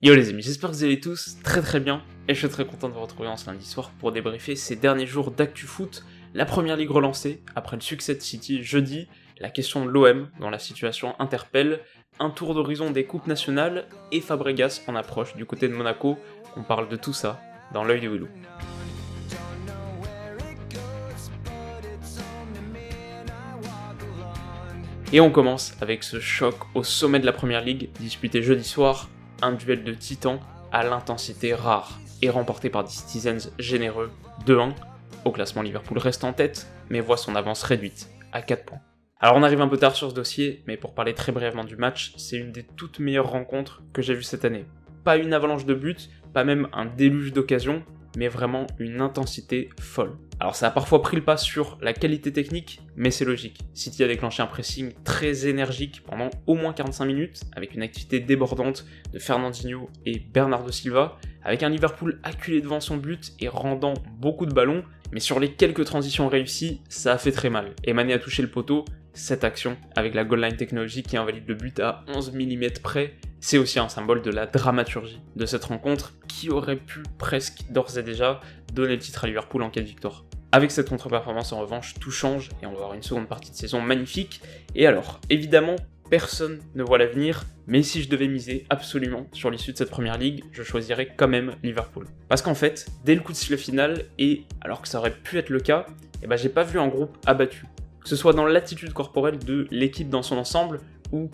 Yo les amis, j'espère que vous allez tous très bien et je suis très content de vous retrouver en ce lundi soir pour débriefer ces derniers jours d'actu foot, la première ligue relancée après le succès de City jeudi, la question de l'OM dont la situation interpelle, un tour d'horizon des coupes nationales et Fabregas en approche du côté de Monaco. On parle de tout ça dans l'œil de Willou. Et on commence avec ce choc au sommet de la première ligue disputé jeudi soir. Un duel de titans à l'intensité rare et remporté par des Citizens généreux 2-1. Au classement, Liverpool reste en tête, mais voit son avance réduite à 4 points. Alors on arrive un peu tard sur ce dossier, mais pour parler très brièvement du match, c'est une des toutes meilleures rencontres que j'ai vues cette année. Pas une avalanche de buts, pas même un déluge d'occasions, mais vraiment une intensité folle. Alors ça a parfois pris le pas sur la qualité technique, mais c'est logique. City a déclenché un pressing très énergique pendant au moins 45 minutes, avec une activité débordante de Fernandinho et Bernardo Silva, avec un Liverpool acculé devant son but et rendant beaucoup de ballons, mais sur les quelques transitions réussies, ça a fait très mal. Et Mané a touché le poteau, cette action, avec la goal line technologie qui invalide le but à 11 mm près, c'est aussi un symbole de la dramaturgie de cette rencontre qui aurait pu presque d'ores et déjà donner le titre à Liverpool en cas de victoire. Avec cette contre-performance en revanche, tout change et on va avoir une seconde partie de saison magnifique. Et alors, évidemment, personne ne voit l'avenir, mais si je devais miser absolument sur l'issue de cette première ligue, je choisirais quand même Liverpool. Parce qu'en fait, dès le coup de sifflet final, et alors que ça aurait pu être le cas, j'ai pas vu un groupe abattu. Que ce soit dans l'attitude corporelle de l'équipe dans son ensemble, ou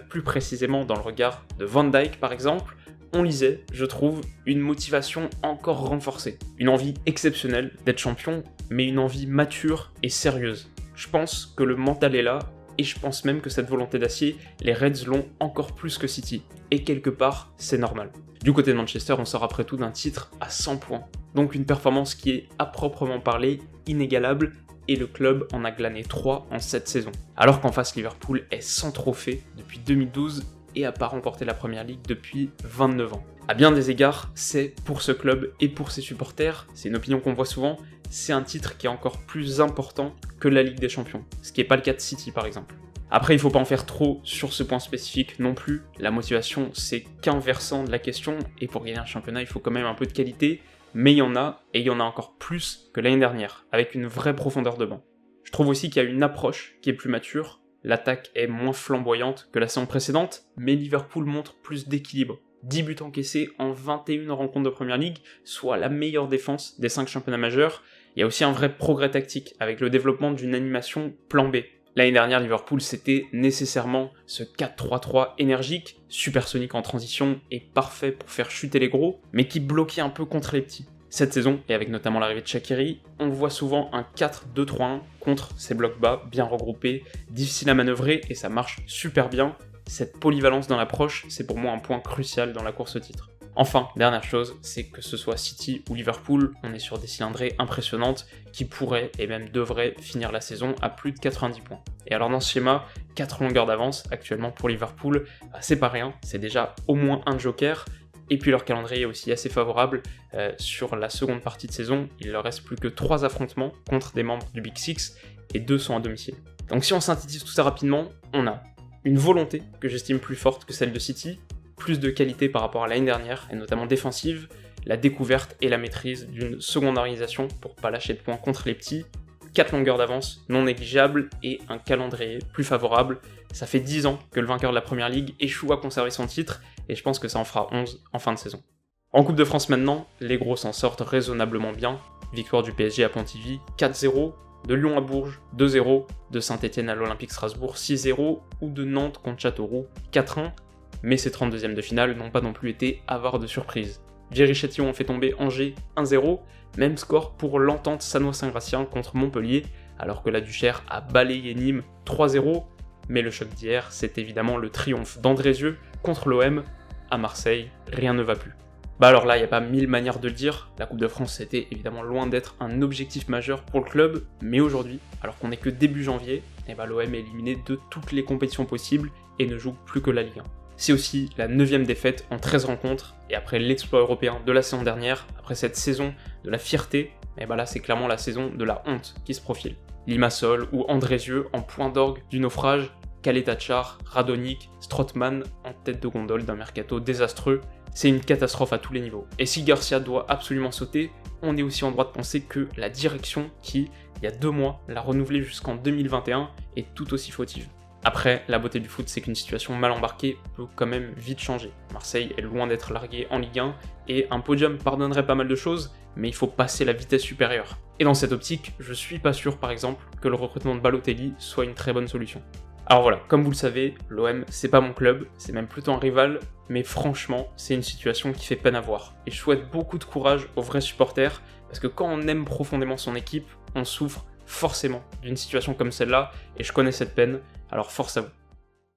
plus précisément dans le regard de Van Dijk par exemple, on lisait, je trouve, une motivation encore renforcée. Une envie exceptionnelle d'être champion, mais une envie mature et sérieuse. Je pense que le mental est là, et je pense même que cette volonté d'acier, les Reds l'ont encore plus que City. Et quelque part, c'est normal. Du côté de Manchester, on sort après tout d'un titre à 100 points. Donc une performance qui est, à proprement parler, inégalable, et le club en a glané 3 en 7 saisons. Alors qu'en face, Liverpool est sans trophée depuis 2012 et n'a pas remporté la Première Ligue depuis 29 ans. À bien des égards, c'est pour ce club et pour ses supporters, c'est une opinion qu'on voit souvent, c'est un titre qui est encore plus important que la Ligue des Champions, ce qui n'est pas le cas de City par exemple. Après, il ne faut pas en faire trop sur ce point spécifique non plus, la motivation c'est qu'un versant de la question, et pour gagner un championnat il faut quand même un peu de qualité, mais il y en a, et il y en a encore plus que l'année dernière, avec une vraie profondeur de banc. Je trouve aussi qu'il y a une approche qui est plus mature, l'attaque est moins flamboyante que la saison précédente, mais Liverpool montre plus d'équilibre. 10 buts encaissés en 21 rencontres de Première Ligue, soit la meilleure défense des 5 championnats majeurs. Il y a aussi un vrai progrès tactique, avec le développement d'une animation plan B. L'année dernière, Liverpool, c'était nécessairement ce 4-3-3 énergique, supersonique en transition et parfait pour faire chuter les gros, mais qui bloquait un peu contre les petits. Cette saison, et avec notamment l'arrivée de Shaqiri, on voit souvent un 4-2-3-1 contre ces blocs bas, bien regroupés, difficiles à manœuvrer, et ça marche super bien. Cette polyvalence dans l'approche, c'est pour moi un point crucial dans la course au titre. Enfin, dernière chose, c'est que ce soit City ou Liverpool, on est sur des cylindrées impressionnantes qui pourraient et même devraient finir la saison à plus de 90 points. Et alors dans ce schéma, 4 longueurs d'avance actuellement pour Liverpool, c'est pas rien, c'est déjà au moins un joker, et puis leur calendrier est aussi assez favorable. Sur la seconde partie de saison, il leur reste plus que 3 affrontements contre des membres du Big Six, et 2 sont à domicile. Donc si on synthétise tout ça rapidement, on a une volonté que j'estime plus forte que celle de City, plus de qualité par rapport à l'année dernière, et notamment défensive, la découverte et la maîtrise d'une seconde organisation pour pas lâcher de points contre les petits, 4 longueurs d'avance non négligeables et un calendrier plus favorable. Ça fait 10 ans que le vainqueur de la Première Ligue échoue à conserver son titre, et je pense que ça en fera 11 en fin de saison. En Coupe de France maintenant, les gros s'en sortent raisonnablement bien. Victoire du PSG à Pontivy, 4-0, de Lyon à Bourges, 2-0, de Saint-Etienne à l'Olympique Strasbourg, 6-0, ou de Nantes contre Châteauroux, 4-1, mais ces 32e de finale n'ont pas non plus été avares de surprises. Viry-Châtillon ont fait tomber Angers 1-0, même score pour l'Entente Sannois-Saint-Gratien contre Montpellier, alors que la Duchère a balayé Nîmes 3-0, mais le choc d'hier, c'est évidemment le triomphe d'Andrézieux contre l'OM. À Marseille, rien ne va plus. Alors là, il n'y a pas 1000 manières de le dire, la Coupe de France c'était évidemment loin d'être un objectif majeur pour le club, mais aujourd'hui, alors qu'on n'est que début janvier, l'OM est éliminé de toutes les compétitions possibles et ne joue plus que la Ligue 1. C'est aussi la 9e défaite en 13 rencontres, et après l'exploit européen de la saison dernière, après cette saison de la fierté, là c'est clairement la saison de la honte qui se profile. Limassol ou Andrézieux en point d'orgue du naufrage, Kaletachar, Radonic, Strootman en tête de gondole d'un mercato désastreux. C'est une catastrophe à tous les niveaux. Et si Garcia doit absolument sauter, on est aussi en droit de penser que la direction qui, il y a 2 mois, l'a renouvelé jusqu'en 2021 est tout aussi fautive. Après, la beauté du foot, c'est qu'une situation mal embarquée peut quand même vite changer. Marseille est loin d'être largué en Ligue 1, et un podium pardonnerait pas mal de choses, mais il faut passer la vitesse supérieure. Et dans cette optique, je suis pas sûr par exemple que le recrutement de Balotelli soit une très bonne solution. Alors voilà, comme vous le savez, l'OM c'est pas mon club, c'est même plutôt un rival, mais franchement, c'est une situation qui fait peine à voir. Et je souhaite beaucoup de courage aux vrais supporters, parce que quand on aime profondément son équipe, on souffre forcément d'une situation comme celle-là, et je connais cette peine, alors force à vous.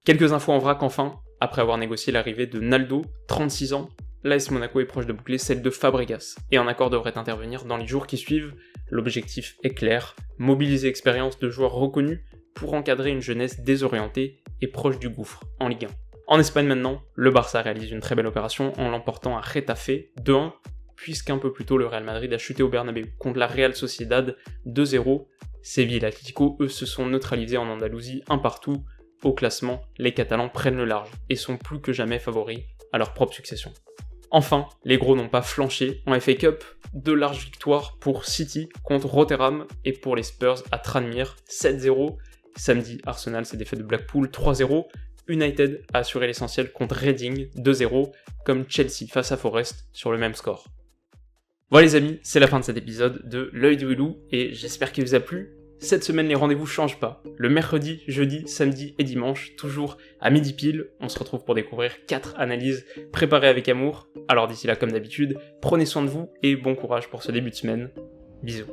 Quelques infos en vrac enfin, après avoir négocié l'arrivée de Naldo, 36 ans, l'AS Monaco est proche de boucler celle de Fabregas, et un accord devrait intervenir dans les jours qui suivent. L'objectif est clair, mobiliser l'expérience de joueurs reconnus pour encadrer une jeunesse désorientée et proche du gouffre en Ligue 1. En Espagne maintenant, le Barça réalise une très belle opération en l'emportant à Getafe 2-1, puisqu'un peu plus tôt le Real Madrid a chuté au Bernabéu contre la Real Sociedad 2-0. Séville et Atlético, eux, se sont neutralisés en Andalousie 1-1. Au classement, les Catalans prennent le large et sont plus que jamais favoris à leur propre succession. Enfin, les gros n'ont pas flanché en FA Cup, 2 larges victoires pour City contre Rotherham et pour les Spurs à Tranmere 7-0. Samedi, Arsenal s'est défait de Blackpool 3-0. United a assuré l'essentiel contre Reading 2-0, comme Chelsea face à Forest sur le même score. Voilà les amis, c'est la fin de cet épisode de L'œil du loup et j'espère qu'il vous a plu. Cette semaine, les rendez-vous changent pas. Le mercredi, jeudi, samedi et dimanche, toujours à midi pile, on se retrouve pour découvrir 4 analyses préparées avec amour. Alors d'ici là, comme d'habitude, prenez soin de vous et bon courage pour ce début de semaine. Bisous.